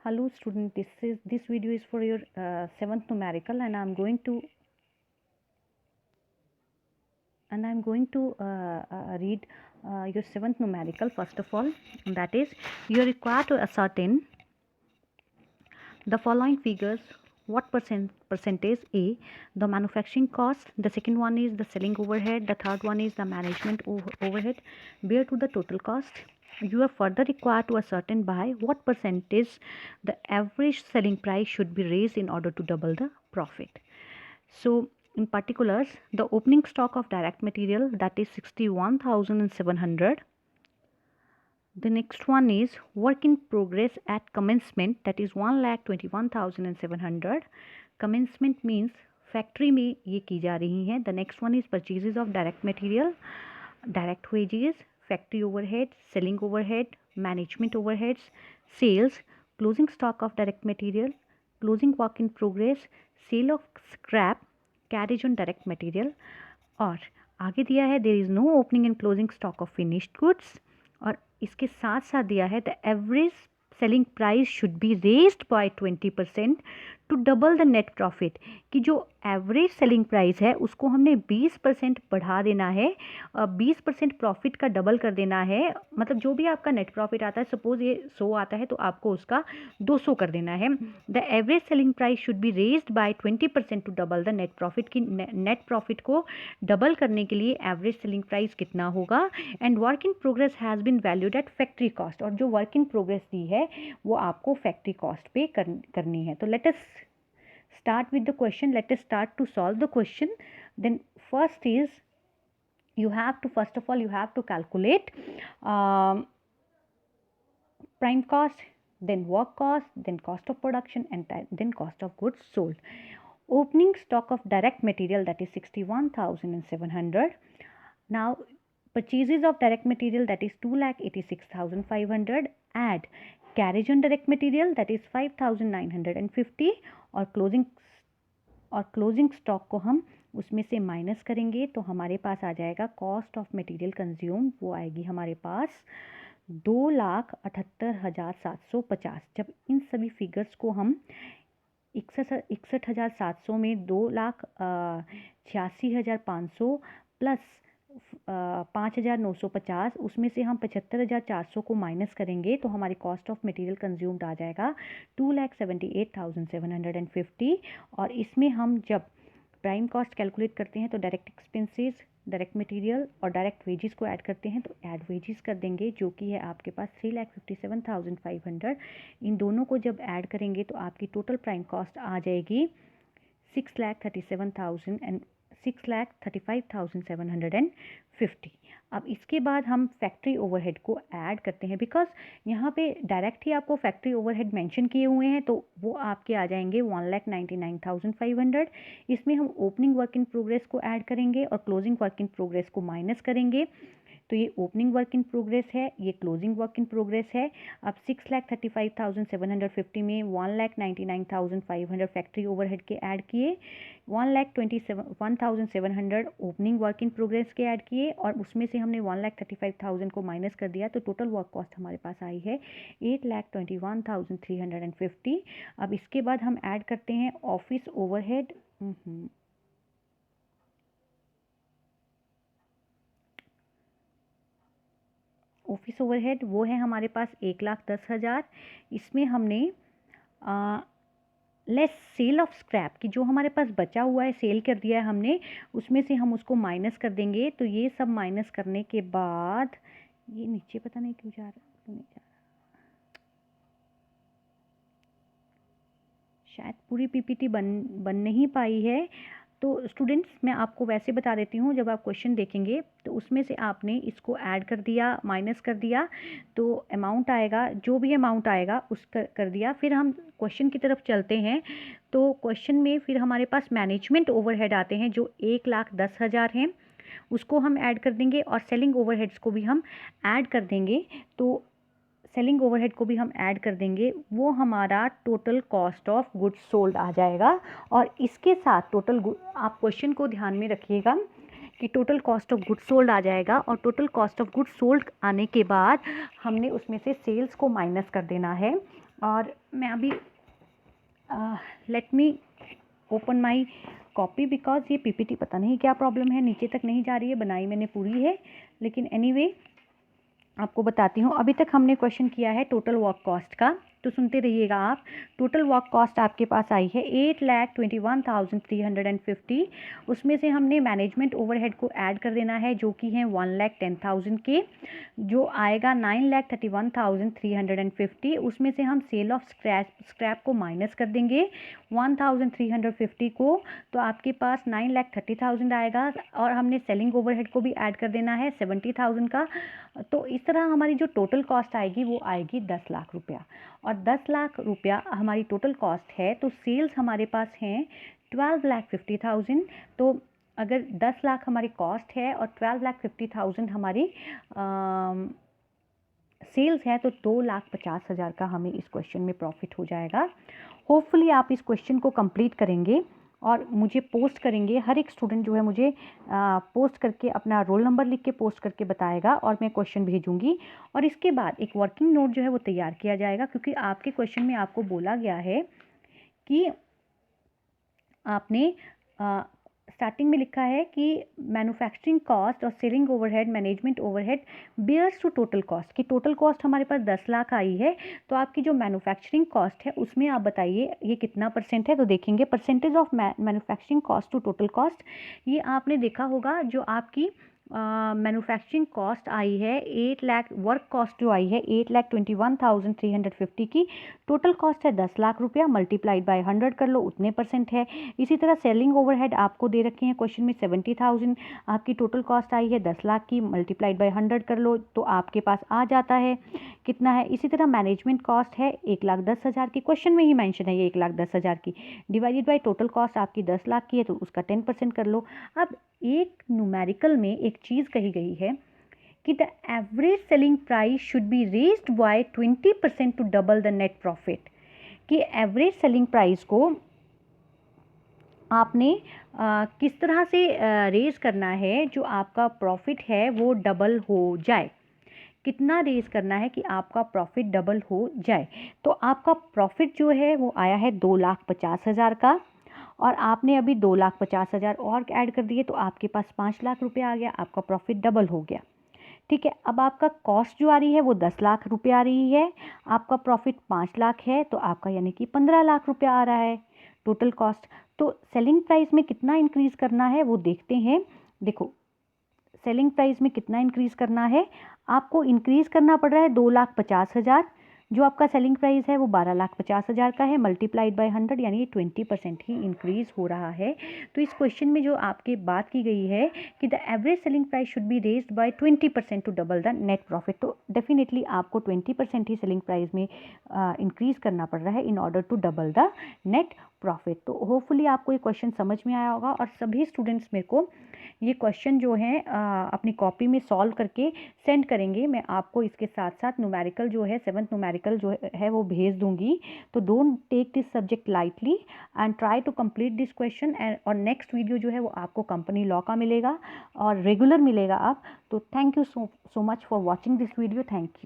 Hello student, this video is for your seventh numerical, and I'm going to read your seventh numerical. First of all, that is, you are required to ascertain the following figures. What percentage A, the manufacturing cost, the second one is the selling overhead, the third one is the management overhead, bear to the total cost. You are further required to ascertain by what percentage the average selling price should be raised in order to double the profit. So in particulars, the opening stock of direct material, that is 61,700. The next one is work in progress at commencement, that is 1,21,700. Commencement means factory में ये की जा रही हैं. The next one is purchases of direct material, direct wages, factory overhead, selling overhead, management overheads, sales, closing stock of direct material, closing work in progress, sale of scrap, carriage on direct material. और आगे दिया है there is no opening and closing stock of finished goods. और इसके साथ साथ दिया है the average selling price should be raised by 20% to double the net profit. कि जो एवरेज सेलिंग प्राइस है उसको हमने 20% बढ़ा देना है, 20% प्रॉफिट का डबल कर देना है. मतलब जो भी आपका नेट प्रॉफिट आता है, सपोज ये 100 आता है तो आपको उसका 200 कर देना है. The average selling price should be raised by 20% to double the net profit. की नेट प्रॉफिट को डबल करने के लिए एवरेज सेलिंग प्राइस कितना होगा. And work in progress has been valued at factory cost. और जो वर्क इन प्रोग्रेस दी है वो आपको फैक्ट्री कॉस्ट पे करनी है. तो let us start with the question. Let us start to solve the question. Then first is, you have to calculate prime cost, then work cost, then cost of production, and then cost of goods sold. Opening stock of direct material, that is 61,700. Now purchases of direct material, that is 2,86,500. add carriage on direct material, that is 5,950. और closing stock को हम उसमें से minus करेंगे तो हमारे पास आ जाएगा cost of material consume. वो आएगी हमारे पास 2,78,750. जब इन सभी फिगर्स को हम 61,700 में 2,86,500 प्लस 5,950, उसमें से हम 75,400 को माइनस करेंगे तो हमारी कॉस्ट ऑफ मटेरियल कंज्यूम्ड आ जाएगा 2,78,750. और इसमें हम जब प्राइम कॉस्ट कैलकुलेट करते हैं तो डायरेक्ट एक्सपेंसेस, डायरेक्ट मटेरियल और डायरेक्ट वेजेस को ऐड करते हैं तो ऐड वेजेस कर देंगे जो कि है आपके पास 3,57,500. इन दोनों को जब ऐड करेंगे तो आपकी टोटल प्राइम कॉस्ट आ जाएगी 6,35,750. अब इसके बाद हम फैक्ट्री ओवरहेड को ऐड करते हैं. बिकॉज यहाँ पे डायरेक्ट ही आपको फैक्ट्री ओवरहेड मेंशन किए हुए हैं तो वो आपके आ जाएंगे 1,99,500. इसमें हम ओपनिंग वर्क इन प्रोग्रेस को ऐड करेंगे और क्लोजिंग वर्क इन प्रोग्रेस को माइनस करेंगे. तो ये ओपनिंग वर्क इन प्रोग्रेस है, ये क्लोजिंग वर्क इन प्रोग्रेस है. अब 6,35,750 में 1,99,500 फैक्ट्री ओवरहेड के ऐड किए, 1,21,700 ओपनिंग वर्क इन प्रोग्रेस के ऐड किए और उसमें से हमने 1,35,000 को माइनस कर दिया तो टोटल वर्क कॉस्ट हमारे पास आई है 8,21,350. अब इसके बाद हम ऐड करते हैं ऑफिस ओवरहेड. ऑफिस ओवरहेड वो है हमारे पास 1,10,000. इसमें हमने लेस सेल ऑफ स्क्रैप की जो हमारे पास बचा हुआ है, सेल कर दिया है हमने, उसमें से हम उसको माइनस कर देंगे. तो ये सब माइनस करने के बाद ये नीचे पता नहीं क्यों जा रहा, क्यों नहीं जा रहा, शायद पूरी पीपीटी बन नहीं पाई है. तो स्टूडेंट्स मैं आपको वैसे बता देती हूँ, जब आप क्वेश्चन देखेंगे तो उसमें से आपने इसको ऐड कर दिया, माइनस कर दिया तो अमाउंट आएगा, जो भी अमाउंट आएगा उस कर दिया. फिर हम क्वेश्चन की तरफ चलते हैं तो क्वेश्चन में फिर हमारे पास मैनेजमेंट ओवरहेड आते हैं जो 1,10,000 हैं, उसको हम ऐड कर देंगे और सेलिंग ओवरहेड्स को भी हम ऐड कर देंगे. तो सेलिंग ओवरहेड को भी हम ऐड कर देंगे, वो हमारा total cost of goods sold आ जाएगा. और इसके साथ टोटल, आप क्वेश्चन को ध्यान में रखिएगा कि total cost of goods sold आ जाएगा और total cost of goods sold आने के बाद हमने उसमें से सेल्स को माइनस कर देना है. और मैं अभी let me open my copy because ये पीपीटी पता नहीं क्या प्रॉब्लम है, नीचे तक नहीं जा रही है। बनाई मैंने पूरी है, लेकिन एनीवे आपको बताती हूँ। अभी तक हमने क्वेश्चन किया है टोटल वर्क कॉस्ट का, तो सुनते रहिएगा आप। टोटल वर्क कॉस्ट आपके पास आई है 8,21,350। उसमें से हमने मैनेजमेंट ओवरहेड को ऐड कर देना है, जो कि है 1,10,000 के, जो आएगा 9,31,350। उसमें से हम सेल ऑफ स्क्रैप को माइनस कर देंगे 1,350 को, तो आपके पास 9,30,000 आएगा। और हमने सेलिंग ओवरहेड को भी ऐड कर देना है 70,000 का। तो इस तरह हमारी जो टोटल कॉस्ट आएगी वो आएगी 10 लाख रुपया। और 10 लाख रुपया हमारी टोटल कॉस्ट है, तो सेल्स हमारे पास हैं 12,50,000। तो अगर 10 लाख हमारी कॉस्ट है और 12,50,000 हमारी सेल्स है, तो 2,50,000 का हमें इस क्वेश्चन में प्रॉफिट हो जाएगा। होपफुली आप इस क्वेश्चन को कंप्लीट करेंगे और मुझे पोस्ट करेंगे। हर एक स्टूडेंट जो है मुझे पोस्ट करके अपना रोल नंबर लिख के पोस्ट करके बताएगा और मैं क्वेश्चन भेजूंगी। और इसके बाद एक वर्किंग नोट जो है वो तैयार किया जाएगा, क्योंकि आपके क्वेश्चन में आपको बोला गया है कि आपने स्टार्टिंग में लिखा है कि मैन्युफैक्चरिंग कॉस्ट और selling overhead, management overhead bears to total cost, की टोटल कॉस्ट हमारे पास 10 लाख आई है, तो आपकी जो मैन्युफैक्चरिंग कॉस्ट है उसमें आप बताइए ये कितना परसेंट है। तो देखेंगे percentage of manufacturing cost to total cost, ये आपने देखा होगा जो आपकी मैन्युफैक्चरिंग कॉस्ट आई है 8 लाख, वर्क कॉस्ट जो आई है 8,21,350 की, टोटल कॉस्ट है 10 लाख रुपया, मल्टीप्लाइड बाय 100 कर लो, उतने परसेंट है। इसी तरह सेलिंग ओवरहेड आपको दे रखे हैं क्वेश्चन में 70,000, आपकी टोटल कॉस्ट आई है 10 लाख की, मल्टीप्लाइड बाय 100 कर लो, तो आपके पास आ जाता है कितना है। इसी तरह मैनेजमेंट कॉस्ट है 1,10,000 की, क्वेश्चन में ही मेंशन है ये 1,10,000 की, डिवाइडेड बाय टोटल कॉस्ट आपकी 10 लाख की है, तो उसका 10% कर लो। अब एक न्यूमेरिकल में एक चीज़ कही गई है कि the average selling price should be raised by 20% to double the net profit, कि एवरेज सेलिंग प्राइस को आपने किस तरह से रेज करना है, जो आपका प्रॉफिट है वो डबल हो जाए। कितना रेज करना है कि आपका प्रॉफिट डबल हो जाए। तो आपका प्रॉफिट जो है वो आया है 2,50,000 का, और आपने अभी 2,50,000 और ऐड कर दिए, तो आपके पास 5 लाख रुपये आ गया, आपका प्रॉफिट डबल हो गया। ठीक है, अब आपका कॉस्ट जो आ रही है वो 10 लाख रुपये आ रही है, आपका प्रॉफिट 5 लाख है, तो आपका यानी कि 15 लाख रुपया आ रहा है टोटल कॉस्ट। तो सेलिंग प्राइस में कितना इंक्रीज़ करना है वो देखते हैं। देखो सेलिंग प्राइस में कितना इंक्रीज़ करना है, आपको इंक्रीज़ करना पड़ रहा है 2,50,000, जो आपका सेलिंग प्राइस है वो 12,50,000 का है, मल्टीप्लाइड बाय 100 यानी 20% ही इंक्रीज़ हो रहा है। तो इस क्वेश्चन में जो आपकी बात की गई है कि the average selling price should be raised by 20% to double the net profit, तो डेफिनेटली आपको 20% ही सेलिंग प्राइस में इंक्रीज़ करना पड़ रहा है in order to double the net profit. तो होपफुली आपको ये क्वेश्चन समझ में आया होगा, और सभी स्टूडेंट्स मेरे को ये क्वेश्चन जो है अपनी कॉपी में सॉल्व करके सेंड करेंगे। मैं आपको इसके साथ साथ न्यूमेरिकल जो है 7th न्यूमेरिकल जो है वो भेज दूंगी। तो don't take this subject lightly and try to complete this question. और नेक्स्ट वीडियो जो है वो आपको कंपनी लॉ का मिलेगा और रेगुलर मिलेगा आप। तो thank you so much for watching this video. Thank you.